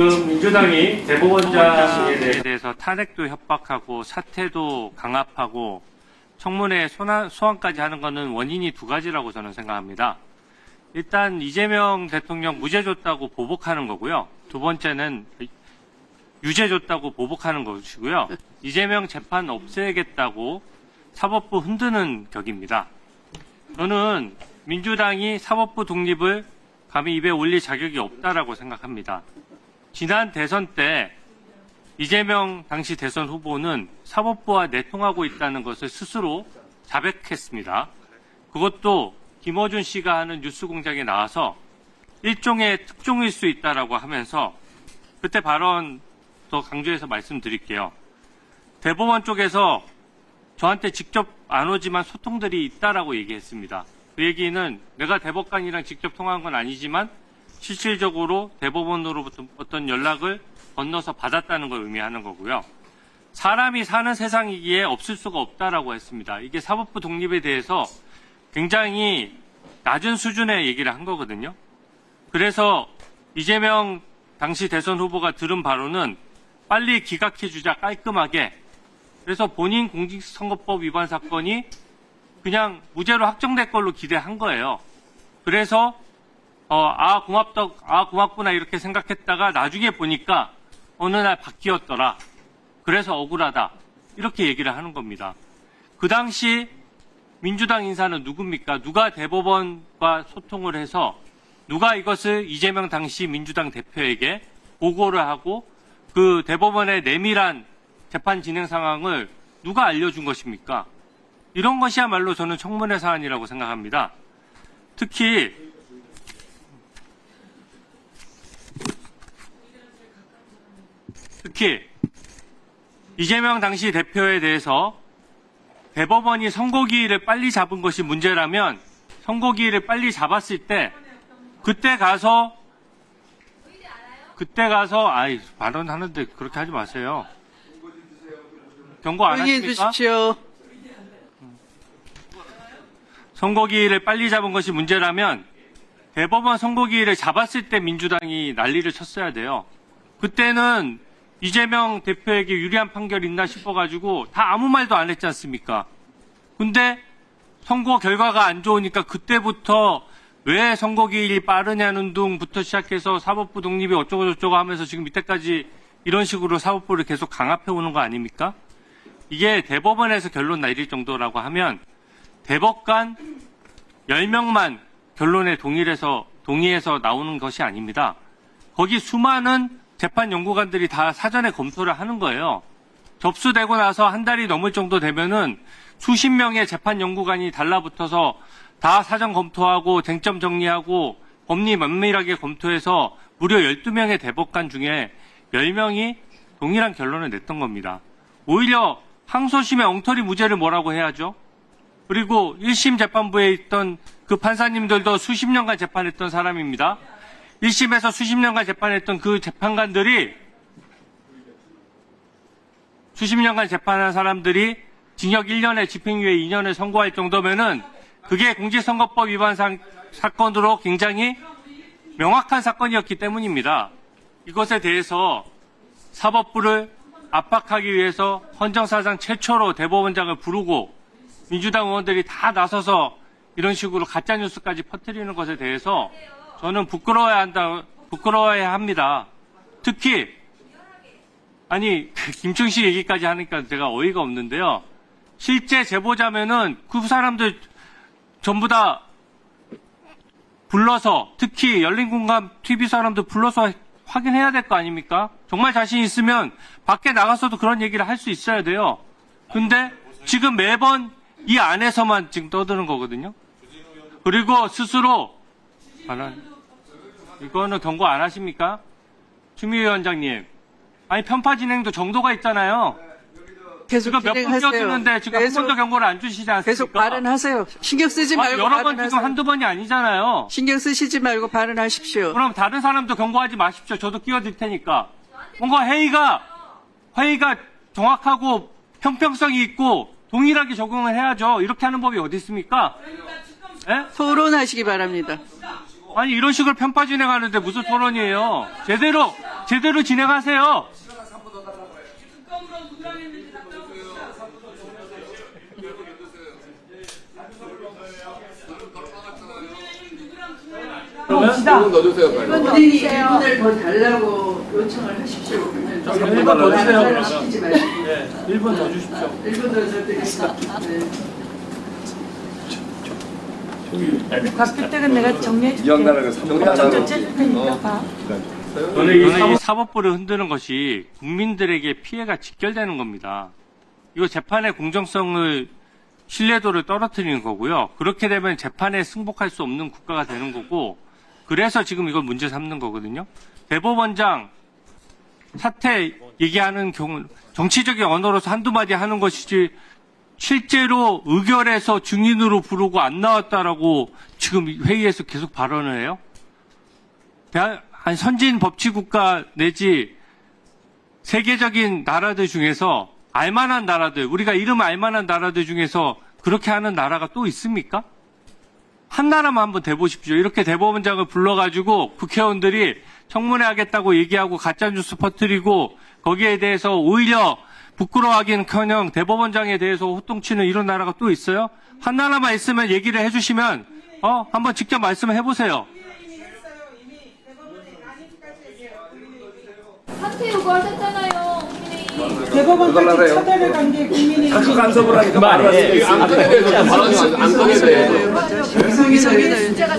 지금 민주당이 대법원장에 대해서 탄핵도 협박하고 사퇴도 강압하고 청문회 소환까지 하는 것은 원인이 두 가지라고 저는 생각합니다. 일단 이재명 대통령 무죄 줬다고 보복하는 거고요. 두 번째는 유죄 줬다고 보복하는 것이고요. 이재명 재판 없애겠다고 사법부 흔드는 격입니다. 저는 민주당이 사법부 독립을 감히 입에 올릴 자격이 없다라고 생각합니다. 지난 대선 때 이재명 당시 대선 후보는 사법부와 내통하고 있다는 것을 스스로 자백했습니다. 그것도 김어준 씨가 하는 뉴스공장에 나와서 일종의 특종일 수 있다라고 하면서 그때 발언 더 강조해서 말씀드릴게요. 대법원 쪽에서 저한테 직접 안 오지만 소통들이 있다라고 얘기했습니다. 그 얘기는 내가 대법관이랑 직접 통화한 건 아니지만 실질적으로 대법원으로부터 어떤 연락을 건너서 받았다는 걸 의미하는 거고요. 사람이 사는 세상이기에 없을 수가 없다라고 했습니다. 이게 사법부 독립에 대해서 굉장히 낮은 수준의 얘기를 한 거거든요. 그래서 이재명 당시 대선 후보가 들은 바로는 빨리 기각해주자 깔끔하게. 그래서 본인 공직선거법 위반 사건이 그냥 무죄로 확정될 걸로 기대한 거예요. 그래서 고맙구나 이렇게 생각했다가 나중에 보니까 어느 날 바뀌었더라. 그래서 억울하다. 이렇게 얘기를 하는 겁니다. 그 당시 민주당 인사는 누굽니까? 누가 대법원과 소통을 해서 누가 이것을 이재명 당시 민주당 대표에게 보고를 하고 그 대법원의 내밀한 재판 진행 상황을 누가 알려준 것입니까? 이런 것이야말로 저는 청문회 사안이라고 생각합니다. 특히 이재명 당시 대표에 대해서 대법원이 선고기일을 빨리 잡은 것이 문제라면 선고기일을 빨리 잡았을 때 그때 가서 발언하는데 그렇게 하지 마세요. 경고 안 조용히 하십니까? 해주십시오. 선고기일을 빨리 잡은 것이 문제라면 대법원 선고기일을 잡았을 때 민주당이 난리를 쳤어야 돼요. 그때는 이재명 대표에게 유리한 판결 있나 싶어가지고 다 아무 말도 안 했지 않습니까? 근데 선고 결과가 안 좋으니까 그때부터 왜 선고기일이 빠르냐는 둥부터 시작해서 사법부 독립이 어쩌고저쩌고 하면서 지금 이때까지 이런 식으로 사법부를 계속 강압해 오는 거 아닙니까? 이게 대법원에서 결론 내릴 정도라고 하면 대법관 10명만 결론에 동의해서 나오는 것이 아닙니다. 거기 수많은 재판 연구관들이 다 사전에 검토를 하는 거예요. 접수되고 나서 한 달이 넘을 정도 되면은 수십 명의 재판 연구관이 달라붙어서 다 사전 검토하고 쟁점 정리하고 법리 면밀하게 검토해서 무려 12명의 대법관 중에 10명이 동일한 결론을 냈던 겁니다. 오히려 항소심의 엉터리 무죄를 뭐라고 해야죠? 그리고 1심 재판부에 있던 그 판사님들도 수십 년간 재판했던 사람입니다. 1심에서 수십 년간 재판했던 그 재판관들이 수십 년간 재판한 사람들이 징역 1년에 집행유예 2년을 선고할 정도면은 그게 공직선거법 위반 사건으로 굉장히 명확한 사건이었기 때문입니다. 이것에 대해서 사법부를 압박하기 위해서 헌정사상 최초로 대법원장을 부르고 민주당 의원들이 다 나서서 이런 식으로 가짜뉴스까지 퍼뜨리는 것에 대해서 저는 부끄러워야 합니다. 특히 김충식 얘기까지 하니까 제가 어이가 없는데요. 실제 제보자면은 그 사람들 전부 다 불러서 특히 열린공감 TV 사람들 불러서 확인해야 될 거 아닙니까? 정말 자신 있으면 밖에 나가서도 그런 얘기를 할 수 있어야 돼요. 근데 지금 매번 이 안에서만 지금 떠드는 거거든요. 그리고 스스로 이거는 경고 안 하십니까? 추미애 위원장님. 편파 진행도 정도가 있잖아요. 계속 지금 몇 번 진행하세요. 뛰어드는데 지금 한 번도 경고를 안 주시지 않습니까? 계속 발언하세요. 신경 쓰지 말고 여러 번 발언하세요. 지금 한두 번이 아니잖아요. 신경 쓰시지 말고 발언하십시오. 그럼 다른 사람도 경고하지 마십시오. 저도 끼어들 테니까. 뭔가 회의가 정확하고 형평성이 있고 동일하게 적용을 해야죠. 이렇게 하는 법이 어디 있습니까? 예? 토론하시기 바랍니다. 이런 식으로 편파 진행하는데 무슨 토론이에요? 제대로 제대로 진행하세요. 본인이 1분을 더 달라고 요청을 하십시오. 1분 더 주세요. 말을 시키지 마시고. 네, 1분 더 주십시오. 1분 더 드리겠습니다. 네. 바뀔 때는 내가 정리해줄게. 이양나라가 좀 째줄 테니까 봐. 저는 이 사법부를 흔드는 것이 국민들에게 피해가 직결되는 겁니다. 이거 재판의 공정성을 신뢰도를 떨어뜨리는 거고요. 그렇게 되면 재판에 승복할 수 없는 국가가 되는 거고, 그래서 지금 이걸 문제 삼는 거거든요. 대법원장 사퇴 얘기하는 경우 정치적인 언어로서 한두 마디 하는 것이지 실제로 의결해서 증인으로 부르고 안 나왔다라고 지금 회의에서 계속 발언을 해요. 선진 법치국가 내지 세계적인 나라들 중에서 알만한 나라들, 우리가 이름 알만한 나라들 중에서 그렇게 하는 나라가 또 있습니까? 한 나라만 한번 대보십시오. 이렇게 대법원장을 불러가지고 국회의원들이 청문회 하겠다고 얘기하고 가짜뉴스 퍼뜨리고 거기에 대해서 오히려 부끄러워하기는커녕 대법원장에 대해서 호통치는 이런 나라가 또 있어요? 한 나라만 있으면 얘기를 해주시면 한번 직접 말씀해 보세요. 사퇴 요구하셨잖아요. 대법원까지 차별을 간 게 국민의 자꾸 간섭을 하니까 말을 안 꺼내야 돼. 이성이다.